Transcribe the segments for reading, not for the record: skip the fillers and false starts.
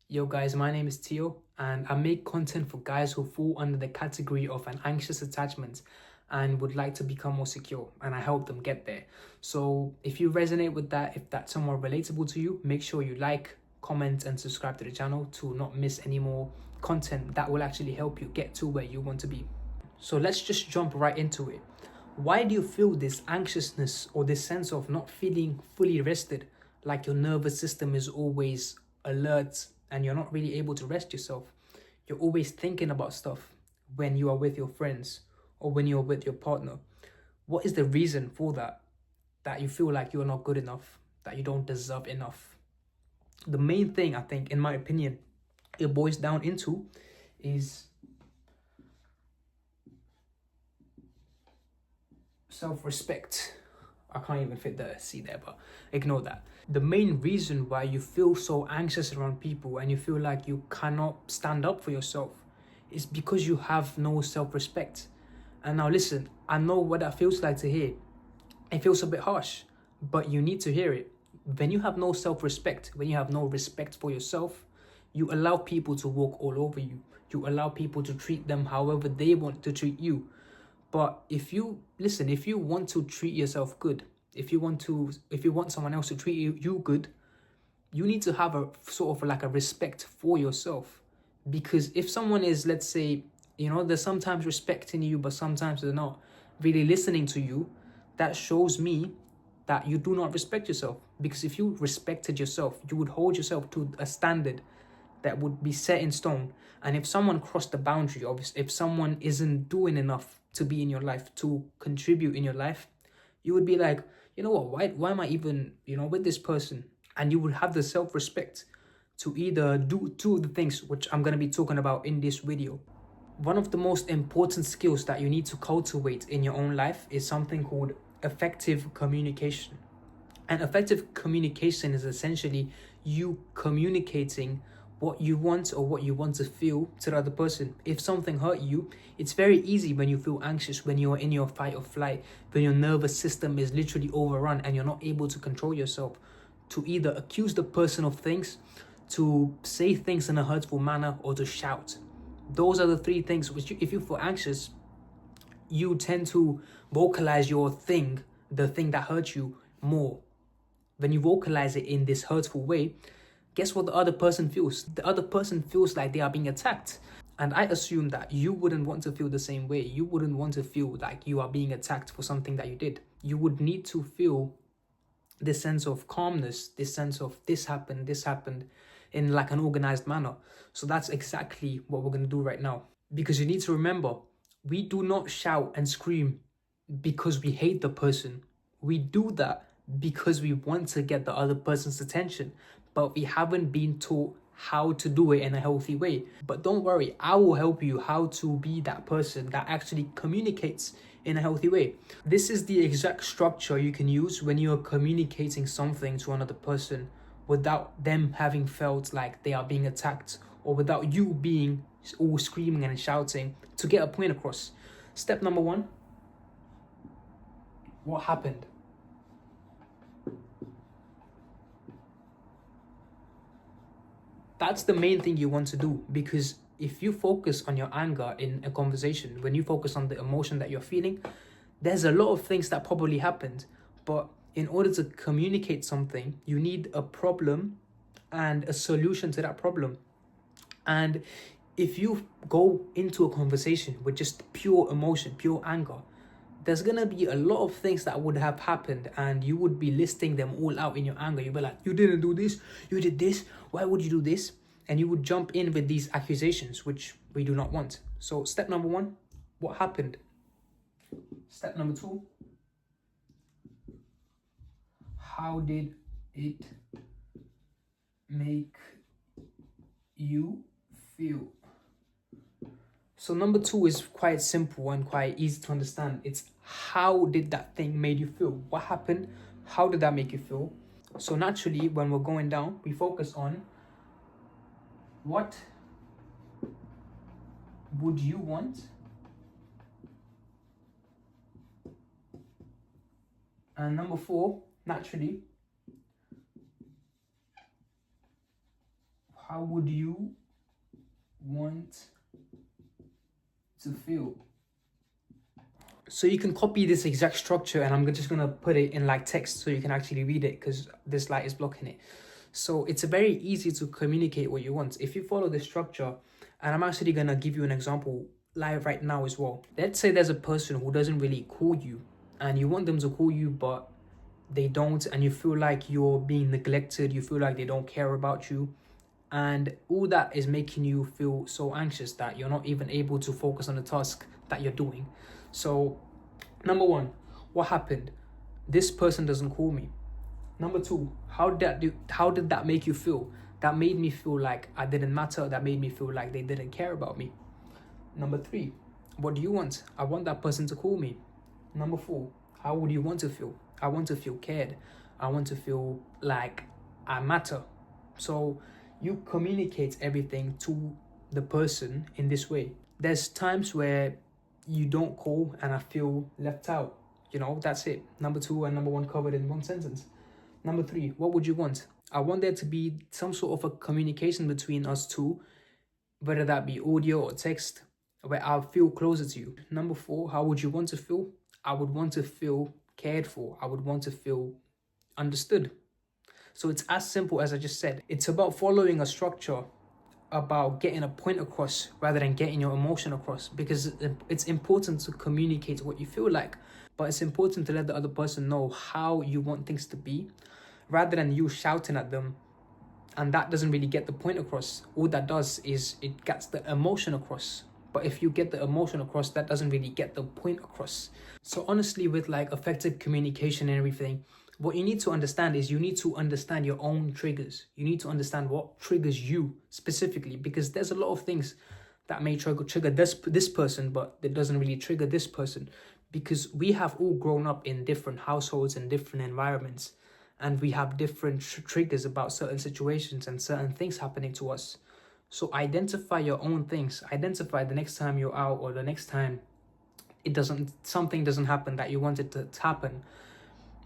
Yo guys, my name is Tio and I make content for guys who fall under the category of an anxious attachment and would like to become more secure, and I help them get there. So if you resonate with that, if that's somewhat relatable to you, make sure you like, comment and subscribe to the channel to not miss any more content that will actually help you get to where you want to be. So let's just jump right into it. Why do you feel this anxiousness or this sense of not feeling fully rested, like your nervous system is always alert and you're not really able to rest yourself? You're always thinking about stuff when you are with your friends or when you're with your partner. What is the reason for that? That you feel like you're not good enough, that you don't deserve enough. The main thing, I think, in my opinion, it boils down into is self-respect. I can't even fit the C there, but ignore that. The main reason why you feel so anxious around people and you feel like you cannot stand up for yourself is because you have no self-respect. And now listen, I know what that feels like to hear. It feels a bit harsh, but you need to hear it. When you have no self-respect, when you have no respect for yourself, you allow people to walk all over you. You allow people to treat them however they want to treat you. But if you want to treat yourself good, if you want someone else to treat you good, you need to have a sort of like a respect for yourself. Because if someone is, let's say, they're sometimes respecting you, but sometimes they're not really listening to you, that shows me that you do not respect yourself. Because if you respected yourself, you would hold yourself to a standard that would be set in stone. And if someone crossed the boundary, obviously, if someone isn't doing enough to be in your life, to contribute in your life, you would be like, you know what, why am I even, with this person? And you would have the self-respect to either do two of the things which I'm going to be talking about in this video. One of the most important skills that you need to cultivate in your own life is something called effective communication. And effective communication is essentially you communicating what you want or what you want to feel to the other person. If something hurt you, it's very easy when you feel anxious, when you're in your fight or flight, when your nervous system is literally overrun and you're not able to control yourself, to either accuse the person of things, to say things in a hurtful manner, or to shout. Those are the three things which if you feel anxious, you tend to vocalize your thing, the thing that hurt you, more. When you vocalize it in this hurtful way, guess what the other person feels? The other person feels like they are being attacked. And I assume that you wouldn't want to feel the same way. You wouldn't want to feel like you are being attacked for something that you did. You would need to feel this sense of calmness, this sense of this happened in like an organized manner. So that's exactly what we're going to do right now. Because you need to remember, we do not shout and scream because we hate the person. We do that because we want to get the other person's attention, but we haven't been taught how to do it in a healthy way. But don't worry, I will help you how to be that person that actually communicates in a healthy way. This is the exact structure you can use when you are communicating something to another person without them having felt like they are being attacked, or without you being all screaming and shouting to get a point across. Step number one, what happened? That's the main thing you want to do, because if you focus on your anger in a conversation, when you focus on the emotion that you're feeling, there's a lot of things that probably happened. But in order to communicate something, you need a problem and a solution to that problem. And if you go into a conversation with just pure emotion, pure anger, there's gonna be a lot of things that would have happened and you would be listing them all out in your anger. You'd be like, you didn't do this, you did this, why would you do this? And you would jump in with these accusations, which we do not want. So step number one, what happened? Step number two, how did it make you feel? So number two is quite simple and quite easy to understand. It's how did that thing made you feel? What happened? How did that make you feel? So naturally, when we're going down, we focus on what would you want? And number four, naturally, How would you want to feel? So you can copy this exact structure, and I'm just gonna put it in like text so you can actually read it because this light is blocking it. So it's very easy to communicate what you want if you follow this structure. And I'm actually gonna give you an example live right now as well. Let's say there's a person who doesn't really call you, and you want them to call you, but they don't, and you feel like you're being neglected. You feel like they don't care about you, and all that is making you feel so anxious that you're not even able to focus on the task that you're doing. So number one, what happened? This person doesn't call me. Number two, how did that make you feel? That made me feel like I didn't matter. That made me feel like they didn't care about me. Number three, what do you want? I want that person to call me. Number four, how would you want to feel? I want to feel cared. I want to feel like I matter. So you communicate everything to the person in this way. There's times where you don't call and I feel left out. That's it. Number two and number one covered in one sentence. Number three, what would you want? I want there to be some sort of a communication between us two, whether that be audio or text, where I'll feel closer to you. Number four, how would you want to feel? I would want to feel cared for. I would want to feel understood. So it's as simple as I just said. It's about following a structure, about getting a point across rather than getting your emotion across, because it's important to communicate what you feel like, but it's important to let the other person know how you want things to be rather than you shouting at them, and that doesn't really get the point across. All that does is it gets the emotion across, but if you get the emotion across, that doesn't really get the point across. So honestly, with like effective communication and everything, what you need to understand is you need to understand your own triggers. You need to understand what triggers you specifically, because there's a lot of things that may trigger this person, but it doesn't really trigger this person, because we have all grown up in different households and different environments, and we have different triggers about certain situations and certain things happening to us. So identify your own things. Identify the next time you're out, or the next time something doesn't happen that you wanted to happen.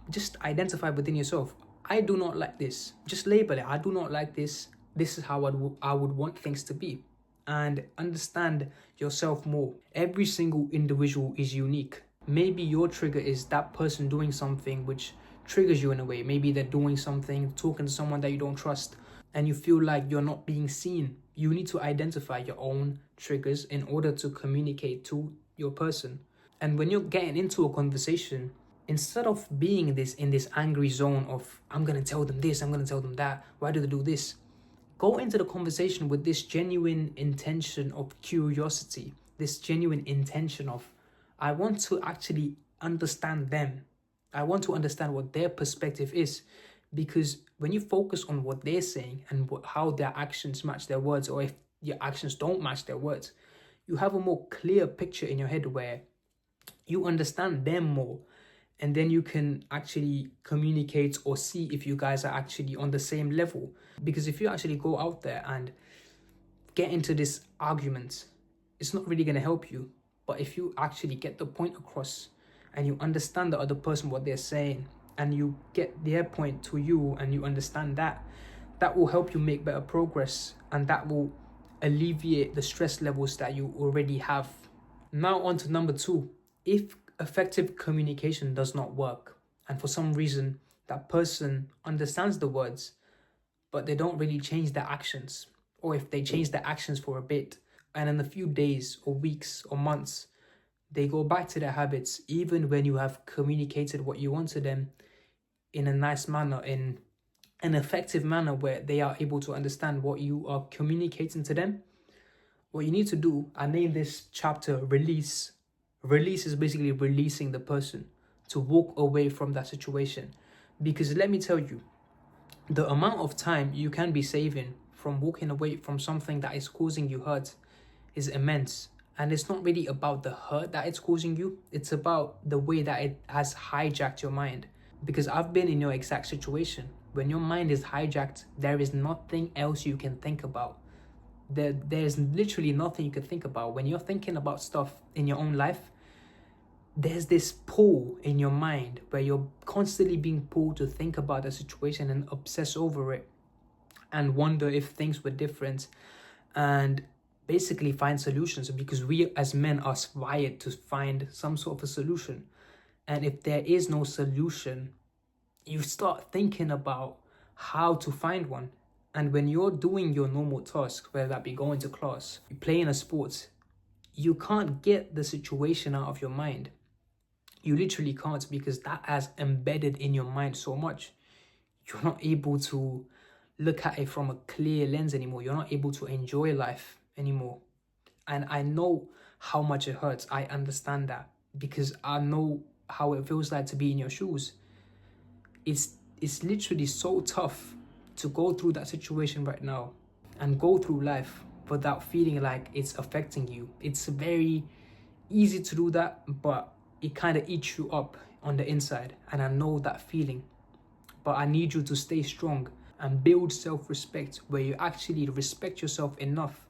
Just identify within yourself. I do not like this. Just label it. I do not like this. This is how I would want things to be. And understand yourself more. Every single individual is unique. Maybe your trigger is that person doing something which triggers you in a way. Maybe they're doing something, talking to someone that you don't trust, and you feel like you're not being seen. You need to identify your own triggers in order to communicate to your person. And when you're getting into a conversation, instead of being in this angry zone of, I'm going to tell them this, I'm going to tell them that, why do they do this? Go into the conversation with this genuine intention of curiosity, this genuine intention of, I want to actually understand them. I want to understand what their perspective is. Because when you focus on what they're saying and how their actions match their words, or if your actions don't match their words, you have a more clear picture in your head where you understand them more. And then you can actually communicate or see if you guys are actually on the same level. Because if you actually go out there and get into this argument, it's not really going to help you. But if you actually get the point across and you understand the other person, what they're saying, and you get their point to you and you understand that, that will help you make better progress, and that will alleviate the stress levels that you already have. Now on to number two. If effective communication does not work, and for some reason that person understands the words, but they don't really change their actions, or if they change their actions for a bit, and in a few days or weeks or months, they go back to their habits, even when you have communicated what you want to them in a nice manner, in an effective manner where they are able to understand what you are communicating to them, what you need to do, I name this chapter release. Release is basically releasing the person to walk away from that situation. Because let me tell you, the amount of time you can be saving from walking away from something that is causing you hurt is immense. And it's not really about the hurt that it's causing you. It's about the way that it has hijacked your mind. Because I've been in your exact situation. When your mind is hijacked, there is nothing else you can think about. There's literally nothing you can think about. When you're thinking about stuff in your own life, there's this pull in your mind where you're constantly being pulled to think about the situation and obsess over it. and wonder if things were different, and basically find solutions, because we as men are wired to find some sort of a solution. And if there is no solution, you start thinking about how to find one. And when you're doing your normal task, whether that be going to class, playing a sport, you can't get the situation out of your mind. You literally can't, because that has embedded in your mind so much. You're not able to look at it from a clear lens anymore. You're not able to enjoy life anymore. And I know how much it hurts. I understand that, because I know how it feels like to be in your shoes. It's literally so tough to go through that situation right now and go through life without feeling like it's affecting you. It's very easy to do that, but it kind of eats you up on the inside. And I know that feeling. But I need you to stay strong and build self-respect, where you actually respect yourself enough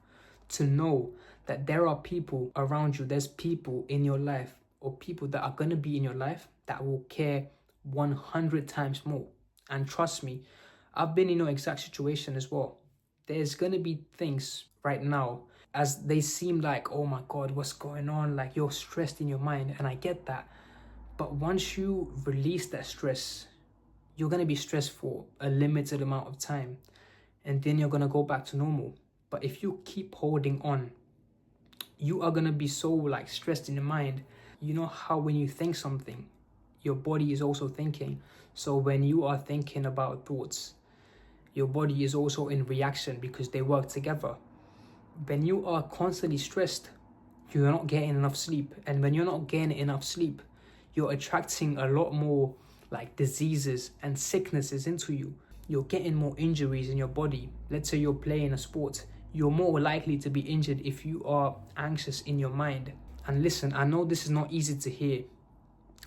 to know that there are people around you, there's people in your life, or people that are going to be in your life that will care 100 times more. And trust me, I've been in your exact situation as well. There's going to be things right now as they seem like, oh my God, what's going on? Like, you're stressed in your mind, and I get that. But once you release that stress, you're going to be stressed for a limited amount of time, and then you're going to go back to normal. But if you keep holding on, you are going to be so like stressed in your mind. You know how when you think something, your body is also thinking. So when you are thinking about thoughts, your body is also in reaction, because they work together. When you are constantly stressed, you're not getting enough sleep. And when you're not getting enough sleep, you're attracting a lot more like diseases and sicknesses into you. You're getting more injuries in your body. Let's say you're playing a sport, you're more likely to be injured if you are anxious in your mind. And listen, I know this is not easy to hear,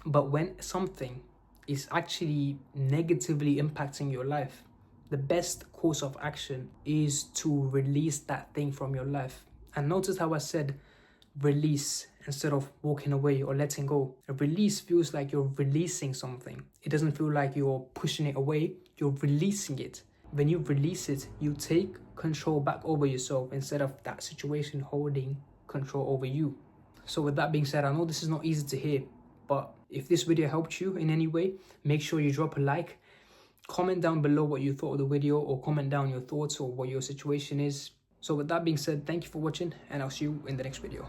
but when something is actually negatively impacting your life, the best course of action is to release that thing from your life. And notice how I said release instead of walking away or letting go. A release feels like you're releasing something. It doesn't feel like you're pushing it away, you're releasing it. When you release it, you take control back over yourself instead of that situation holding control over you. So with that being said, I know this is not easy to hear, but if this video helped you in any way, make sure you drop a like. Comment down below what you thought of the video, or comment down your thoughts or what your situation is. So with that being said, thank you for watching, and I'll see you in the next video.